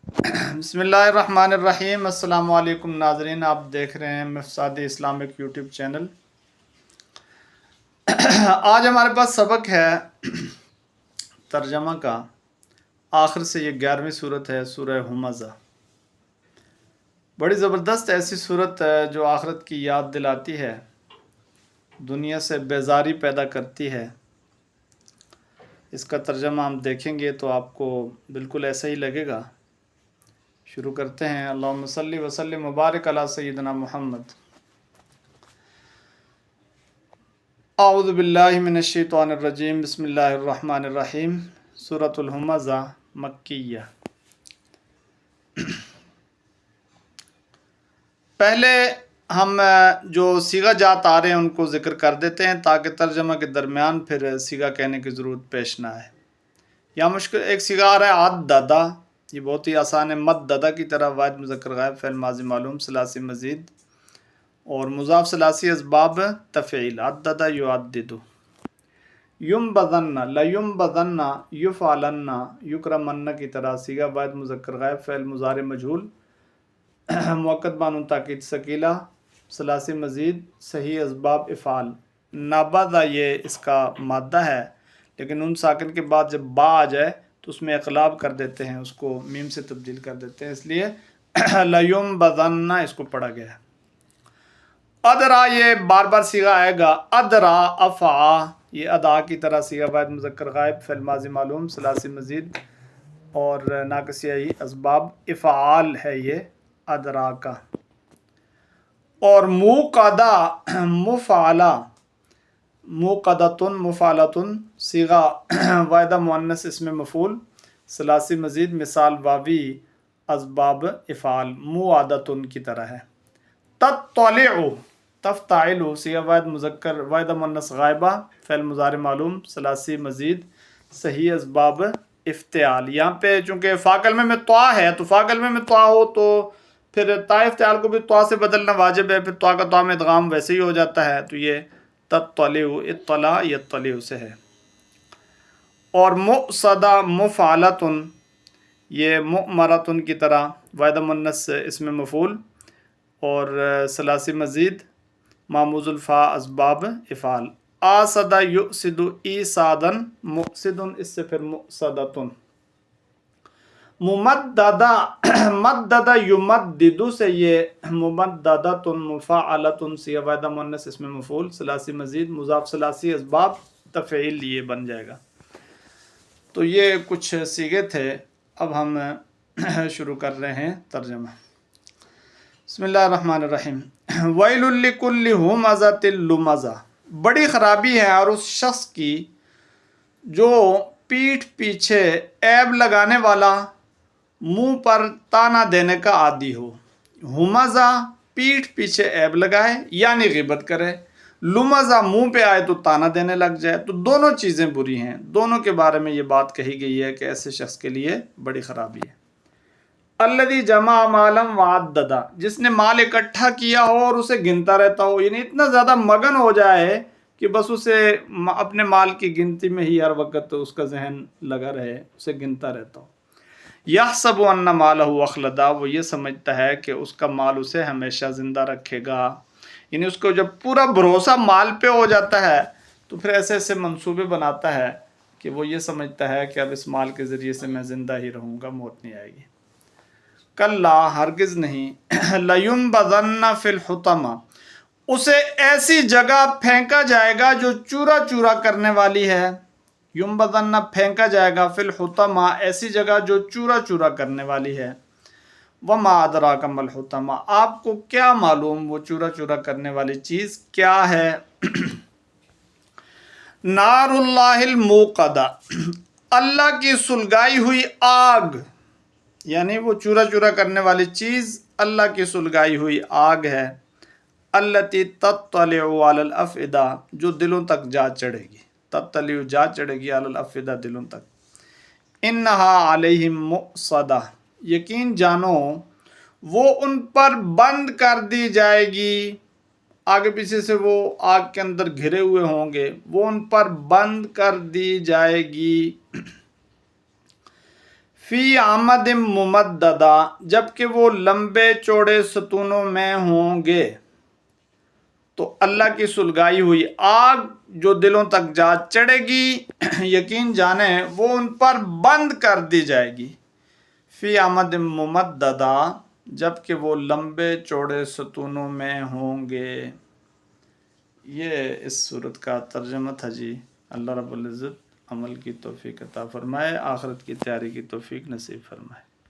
بسم اللہ الرحمن الرحیم۔ السلام علیکم ناظرین، آپ دیکھ رہے ہیں مفسد اسلامک یوٹیوب چینل۔ آج ہمارے پاس سبق ہے ترجمہ کا، آخر سے یہ 11ویں صورت ہے سورہ ہمزہ۔ بڑی زبردست ایسی صورت ہے جو آخرت کی یاد دلاتی ہے، دنیا سے بیزاری پیدا کرتی ہے۔ اس کا ترجمہ ہم دیکھیں گے تو آپ کو بالکل ایسا ہی لگے گا۔ شروع کرتے ہیں۔ اللہم صلی وسلم مبارک علی سیدنا محمد۔ اعوذ باللہ من الشیطان الرجیم، بسم اللہ الرحمن الرحیم۔ سورۃ الہمزہ مکیہ۔ پہلے ہم جو صیغہ جات آ رہے ہیں ان کو ذکر کر دیتے ہیں تاکہ ترجمہ کے درمیان پھر صیغہ کہنے کی ضرورت پیش نہ آئے۔ یا مشکل ایک صیغہ آ رہا ہے عددہ، یہ بہت ہی آسان ہے، مددہ کی طرح، واحد مذکر غائب، فعل ماضی معلوم، ثلاثی مزید اور مضاف ثلاثی اسباب تفعیل، عددہ یعدد۔ ینبذن، لینبذن، یفعلن، یکرمن کی طرح، صیغہ واحد مذکر غائب، فعل مضارع مجہول، مؤکد بانون تاکید ثقیلہ، ثلاثی مزید، صحیح اسباب افعال۔ نبذ یہ اس کا مادہ ہے، لیکن نون ساکن کے بعد جب با آ جائے تو اس میں اقلاب کر دیتے ہیں، اس کو میم سے تبدیل کر دیتے ہیں، اس لیے لینبذن اس کو پڑھا گیا ہے۔ ادرا یہ بار بار صیغہ آئے گا، ادرا، افعا، یہ ادا کی طرح، صیغہ واحد مذکر غائب، فعل ماضی معلوم، ثلاثی مزید اور ناقصی اسباب افعال ہے یہ ادرا کا۔ اور موقدہ، مفعلہ، موقدتن، مفعلتن، صیغہ واحدہ مؤنث اسم مفعول، ثلاثی مزید، مثال واوی، اسباب افعال، موعدتن کی طرح ہے۔ تطلع، تفتعل، صیغہ واحد مذکر واحدہ مؤنث غائبہ، فعل مضارع معلوم، ثلاثی مزید، صحیح اسباب افتعال۔ یہاں پہ چونکہ فا کلمے میں طا ہے تو فا کلمے میں طا ہو تو پھر تا افتعال کو بھی طا سے بدلنا واجب ہے، پھر طا کا طا میں ادغام ویسے ہی ہو جاتا ہے، تو یہ تطلع، اطلاع یطلع سے ہے۔ اور مؤصدہ، مفعلتن، یہ مؤمرتن کی طرح، واحدہ مؤنث اسم مفعول اور ثلاثی مزید، معموز الفا، اسباب افعال۔ آصدہ یؤصد، ایصادن، مؤصدن اس سے پھر مؤصدتن۔ ممددہ، مددہ یمدد سے یہ ممددتن، مفعلتن، صیغہ واحدہ مؤنث اسم مفعول، ثلاثی مزید، مضاف ثلاثی، اسباب تفعیل، یہ بن جائے گا۔ تو یہ کچھ صیغے تھے، اب ہم شروع کر رہے ہیں ترجمہ۔ بسم اللہ الرحمن الرحیم۔ ویل لکل ہمزۃ لمزہ، بڑی خرابی ہے اور اس شخص کی جو پیٹھ پیچھے عیب لگانے والا، منہ پر تانا دینے کا عادی ہو۔ ہمزہ پیٹھ پیچھے عیب لگائے یعنی غیبت کرے، لمزہ منہ پہ آئے تو تانا دینے لگ جائے، تو دونوں چیزیں بری ہیں۔ دونوں کے بارے میں یہ بات کہی گئی ہے کہ ایسے شخص کے لیے بڑی خرابی ہے۔ الذی جمع مالا وعددہ، جس نے مال اکٹھا کیا ہو اور اسے گنتا رہتا ہو، یعنی اتنا زیادہ مگن ہو جائے کہ بس اسے اپنے مال کی گنتی میں ہی ہر وقت اس کا ذہن لگا رہے، اسے گنتا رہتا ہو۔ یحسب ان مالہ اخلدہ، وہ یہ سمجھتا ہے کہ اس کا مال اسے ہمیشہ زندہ رکھے گا، یعنی اس کو جب پورا بھروسہ مال پہ ہو جاتا ہے تو پھر ایسے ایسے منصوبے بناتا ہے کہ وہ یہ سمجھتا ہے کہ اب اس مال کے ذریعے سے میں زندہ ہی رہوں گا، موت نہیں آئے گی۔ کلا، ہرگز نہیں، لینبذن فی الحطمہ، اسے ایسی جگہ پھینکا جائے گا جو چورا چورا کرنے والی ہے۔ ینبذن، پھینکا جائے گا، فی الحطمہ، ایسی جگہ جو چورا چورا کرنے والی ہے۔ وما ادراک ما الحطمہ، آپ کو کیا معلوم وہ چورا چورا کرنے والی چیز کیا ہے؟ نار اللہ الموقدہ، اللہ کی سلگائی ہوئی آگ، یعنی وہ چورا چورا کرنے والی چیز اللہ کی سلگائی ہوئی آگ ہے۔ التی تطلع علی الافئدہ، جو دلوں تک جا چڑھے گی، تطلع جا چڑھے گی، علی الافئدہ دلوں تک۔ انہا علیہم مؤصدہ، یقین جانو وہ ان پر بند کر دی جائے گی، آگے پیچھے سے وہ آگ کے اندر گھرے ہوئے ہوں گے، وہ ان پر بند کر دی جائے گی۔ فی آمد ممددہ، جبکہ وہ لمبے چوڑے ستونوں میں ہوں گے. تو اللہ کی سلگائی ہوئی آگ جو دلوں تک جا چڑھے گی، یقین جانیں وہ ان پر بند کر دی جائے گی. فی آمد ممددہ، جبکہ وہ لمبے چوڑے ستونوں میں ہوں گے. یہ اس صورت کا ترجمہ تھا جی. اللہ رب العزت عمل کی توفیق عطا فرمائے، آخرت کی تیاری کی توفیق نصیب فرمائے.